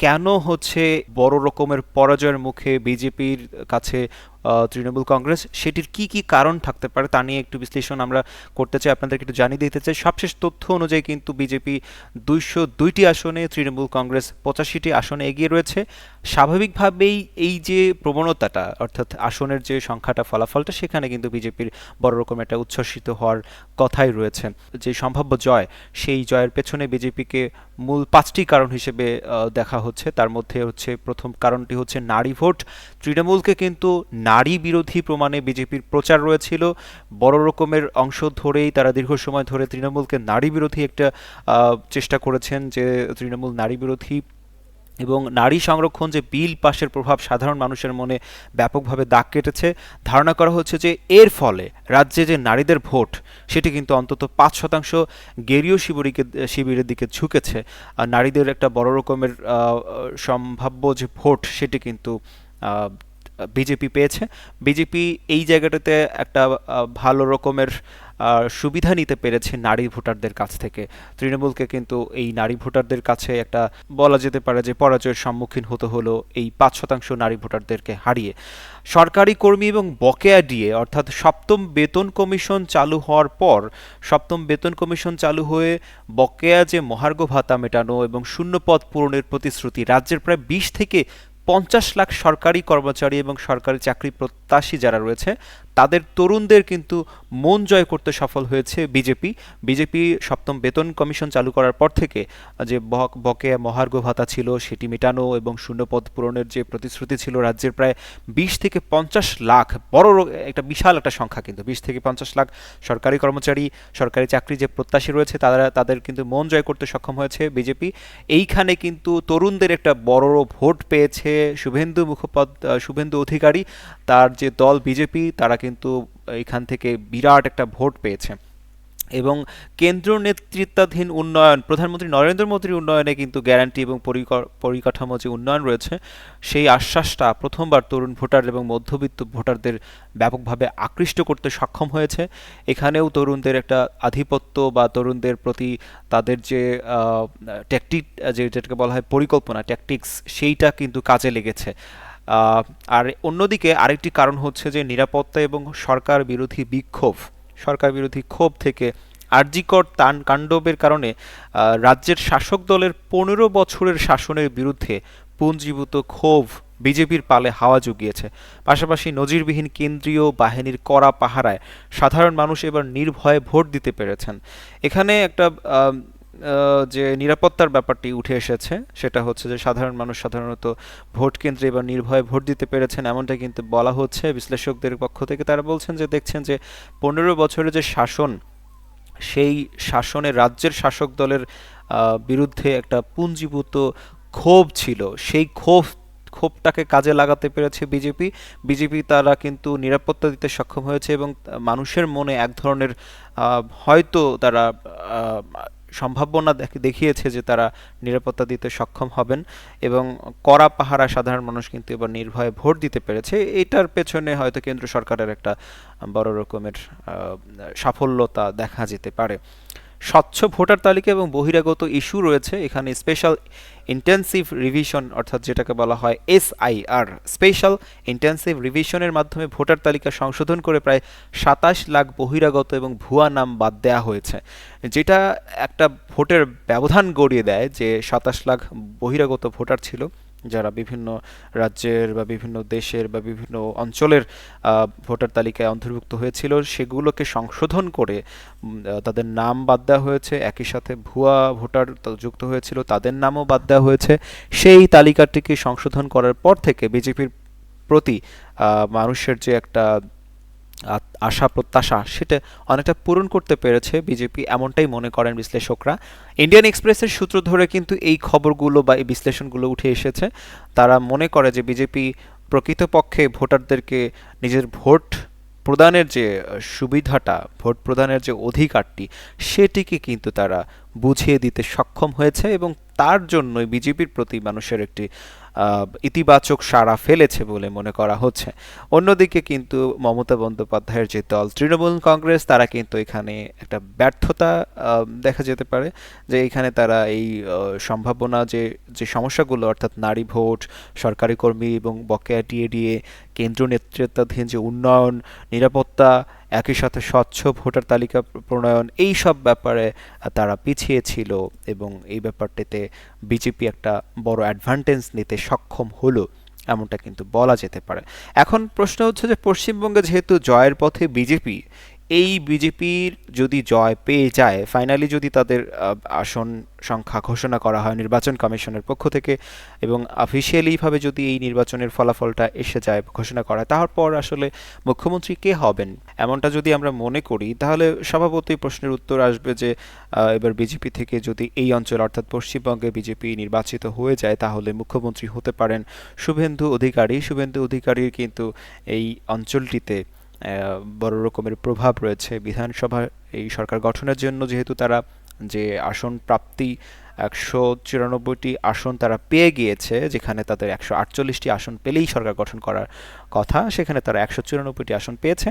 কেন হচ্ছে বড় রকমের পরাজয়ের মুখে বিজেপির কাছে তৃণমূল কংগ্রেস, সেটির কি কি কারণ থাকতে পারে তা নিয়ে একটু বিশ্লেষণ আমরা করতে চাই, আপনাদেরকে একটু জানিয়ে দিতে চাই। সবশেষ তথ্য অনুযায়ী কিন্তু বিজেপি 202টি আসনে, তৃণমূল কংগ্রেস 85টি আসনে এগিয়ে রয়েছে। স্বাভাবিকভাবেই এই যে প্রবণতাটা, অর্থাৎ আসনের যে সংখ্যাটা, ফলাফলটা, সেখানে কিন্তু বিজেপির বড় রকম একটা উচ্ছ্বসিত হওয়ার কথাই রয়েছে। যে সম্ভাব্য জয়, সেই জয়ের পেছনে বিজেপিকে মূল 5টি কারণ হিসেবে দেখা হচ্ছে। তার মধ্যে হচ্ছে প্রথম কারণটি হচ্ছে নারী ভোট। তৃণমূলকে কিন্তু নারী বিরোধী প্রমাণে বিজেপির প্রচার রয়েছিল। বড় রকমের অংশ ধরেই তারা দীর্ঘ সময় ধরে তৃণমূলকে নারী বিরোধী একটা চেষ্টা করেছেন, যে তৃণমূল নারী বিরোধী, এবং নারী সংরক্ষণ যে বিল পাশের প্রভাব সাধারণ মানুষের মনে ব্যাপকভাবে দাগ কেটেছে। ধারণা করা হচ্ছে যে এর ফলে রাজ্যে যে নারীদের ভোট, সেটি কিন্তু অন্তত 5% গেরীয় শিবিরের দিকে ঝুঁকেছে। আর নারীদের একটা বড় রকমের সম্ভাব্য যে ভোট, সেটি কিন্তু বিজেপি পেয়েছে। বিজেপি এই জায়গাটাতে একটা ভালো রকমের সুবিধা নিতে পেরেছে নারী ভোটারদের কাছ থেকে। তৃণমূলকে কিন্তু এই নারী ভোটারদের কাছে একটা বলা যেতে পারে যে পরাজয়ের সম্মুখীন হতে হলো এই 5% নারী ভোটারদেরকে হারিয়ে। সরকারি কর্মী এবং বকেয়া ডিএ, অর্থাৎ সপ্তম বেতন কমিশন চালু হওয়ার পর, সপ্তম বেতন কমিশন চালু হয়ে বকেয়া যে মহার্ঘ ভাতা মেটানো এবং শূন্যপদ পূরণের প্রতিশ্রুতি, রাজ্যের প্রায় 20 থেকে 50 লাখ সরকারি কর্মচারী এবং সরকারি চাকরি প্রত্যাশী যারা রয়েছে, তাদের তরুণদের কিন্তু মন জয় করতে সফল হয়েছে বিজেপি। বিজেপি সপ্তম বেতন কমিশন চালু করার পর থেকে যে বকেয়া মহার্ঘ ভাতা ছিল, সেটি মেটানো এবং শূন্যপদ পূরণের যে প্রতিশ্রুতি ছিল, রাজ্যের প্রায় 20 থেকে 50 লাখ, একটা বিশাল একটা সংখ্যা কিন্তু, 20 থেকে 50 লাখ সরকারি কর্মচারী, সরকারি চাকরি যে প্রত্যাশী রয়েছে, তাদের কিন্তু মন জয় করতে সক্ষম হয়েছে বিজেপি। এইখানে কিন্তু তরুণদের একটা বড় ভোট পেয়েছে শুভেন্দু অধিকারী, তার যে দল বিজেপি, তারা কিন্তু এখান থেকে বিরাট একটা ভোট পেয়েছে। এবং কেন্দ্র নেতৃত্বাধীন উন্নয়ন, প্রধানমন্ত্রী নরেন্দ্র মোদীর উন্নয়নে কিন্তু গ্যারান্টি এবং পরিকাঠামো যে উন্নয়ন রয়েছে, সেই আশ্বাসটা প্রথমবার তরুণ ভোটার এবং মধ্যবিত্ত ভোটারদের ব্যাপকভাবে আকৃষ্ট করতে সক্ষম হয়েছে। এখানেও তরুণদের একটা আধিপত্য বা তরুণদের প্রতি তাদের যে ট্যাকটিক, যেটাকে বলা হয় পরিকল্পনা, ট্যাকটিক্স, সেইটা কিন্তু কাজে লেগেছে। আর অন্যদিকে আরেকটি কারণ হচ্ছে যে নিরাপত্তা এবং সরকার বিরোধী ক্ষোভ থেকে আরজিকর কাণ্ডের কারণে রাজ্যের শাসক দলের 15 বছরের শাসনের বিরুদ্ধে পুঞ্জীভূত ক্ষোভ বিজেপির পালে হাওয়া জুগিয়েছে। পাশাপাশি নজিরবিহীন কেন্দ্রীয় বাহিনীর কড়া পাহারায় সাধারণ মানুষ এবার নির্ভয়ে ভোট দিতে পেরেছেন। এখানে একটা যে নিরাপত্তার ব্যাপারটি উঠে এসেছে, সেটা হচ্ছে যে সাধারণ মানুষ সাধারণত ভোট কেন্দ্রে এবার নির্ভয়ে ভোট দিতে পেরেছেন, এমনটা কিন্তু বলা হচ্ছে বিশ্লেষকদের পক্ষ থেকে। তারা বলছেন যে দেখছেন যে 15 বছরের যে শাসন, সেই শাসনে রাজ্যের শাসক দলের বিরুদ্ধে একটা পুঞ্জীভূত ক্ষোভ ছিল, সেই ক্ষোভটাকে কাজে লাগাতে পেরেছে বিজেপি। তারা কিন্তু নিরাপত্তা দিতে সক্ষম হয়েছে এবং মানুষের মনে এক ধরনের হয়তো তারা সম্ভাবনা দেখিয়েছে যে তারা নিরাপত্তা দিতে সক্ষম হবেন, এবং কড়া পাহারা সাধারণ মানুষ কিন্তু এবার নির্ভয়ে ভোট দিতে পেরেছে। এটার পেছনে হয়তো কেন্দ্র সরকারের একটা বড় রকমের সাফল্যতা দেখা যেতে পারে। স্বচ্ছ ভোটার তালিকা এবং বহিরাগত ইস্যু রয়েছে এখানে। স্পেশাল ইন্টেন্সিভ রিভিশন, অর্থাৎ যেটাকে বলা হয় SIR, স্পেশাল ইন্টেন্সিভ রিভিশনের মাধ্যমে ভোটার তালিকা সংশোধন করে প্রায় 27 লাখ বহিরাগত এবং ভুয়া নাম বাদ দেওয়া হয়েছে, যেটা একটা ভোটের ব্যবধান গড়িয়ে দেয়। যে 27 লাখ বহিরাগত ভোটার ছিল, যারা বিভিন্ন রাজ্যের বা বিভিন্ন দেশের বা বিভিন্ন অঞ্চলের ভোটার তালিকায় অন্তর্ভুক্ত হয়েছিল, সেগুলোকে সংশোধন করে তাদের নাম বাদ দেওয়া হয়েছে। একই সাথে ভুয়া ভোটার যুক্ত হয়েছিল, তাদের নামও বাদ দেওয়া হয়েছে। সেই তালিকাটিকে সংশোধন করার পর থেকে বিজেপির প্রতি মানুষের যে একটা আশা প্রত্যাশা, সেটা অনেকটা পূরণ করতে পেরেছে বিজেপি, এমনটাই মনে করেন বিশ্লেষকরা। ইন্ডিয়ান এক্সপ্রেসের সূত্র ধরে কিন্তু এই খবরগুলো বা এই বিশ্লেষণগুলো উঠে এসেছে। তারা মনে করে যে বিজেপি প্রকৃতপক্ষে ভোটারদেরকে নিজের ভোট প্রদানের যে সুবিধাটা, ভোট প্রদানের যে অধিকারটি, সেটিকে কিন্তু তারা বুঝিয়ে দিতে সক্ষম হয়েছে, এবং তার জন্যই বিজেপির প্রতি মানুষের একটি ইতিবাচক সাড়া ফেলেছে বলে মনে করা হচ্ছে। অন্যদিকে কিন্তু মমতা বন্দ্যোপাধ্যায়ের যে দল তৃণমূল কংগ্রেস, তারা কিন্তু এখানে একটা ব্যর্থতা দেখা যেতে পারে, যে এখানে তারা এই সম্ভাবনা যে যে সমস্যাগুলো, অর্থাৎ নারী ভোট, সরকারি কর্মী এবং বকেয়া টিএডিএ, কেন্দ্র নেতৃত্বাধীন যে উন্নয়ন, নিরাপত্তা, একই সাথে স্বচ্ছ ভোটার তালিকা প্রণয়ন, এই সব ব্যাপারে তারা পিছিয়ে ছিল এবং এই ব্যাপারটিতে বিজেপি একটা বড় অ্যাডভান্টেজ নিতে সক্ষম হলো, এমনটা কিন্তু বলা যেতে পারে। এখন প্রশ্ন হচ্ছে যে পশ্চিমবঙ্গে যেহেতু জয়ের পথে বিজেপি, এই বিজেপির যদি জয় পেয়ে যায়, ফাইনালি যদি তাদের আসন সংখ্যা ঘোষণা করা হয় নির্বাচন কমিশনের পক্ষ থেকে এবং অফিসিয়ালিভাবে যদি এই নির্বাচনের ফলাফলটা এসে যায়, ঘোষণা করা হয়, তারপর আসলে মুখ্যমন্ত্রী কে হবেন, এমনটা যদি আমরা মনে করি, তাহলে স্বভাবতই প্রশ্নের উত্তর আসবে যে এবার বিজেপি থেকে যদি এই অঞ্চল অর্থাৎ পশ্চিমবঙ্গে বিজেপি নির্বাচিত হয়ে যায়, তাহলে মুখ্যমন্ত্রী হতে পারেন শুভেন্দু অধিকারী। শুভেন্দু অধিকারীর কিন্তু এই অঞ্চলটিতে বড় রকমের প্রভাব রয়েছে। বিধানসভা এই সরকার গঠনের জন্য যেহেতু তারা যে আসন প্রাপ্তি 194টি আসন তারা পেয়ে গিয়েছে, যেখানে তাদের 148টি আসন পেলেই সরকার গঠন করার কথা, সেখানে তারা 194টি আসন পেয়েছে।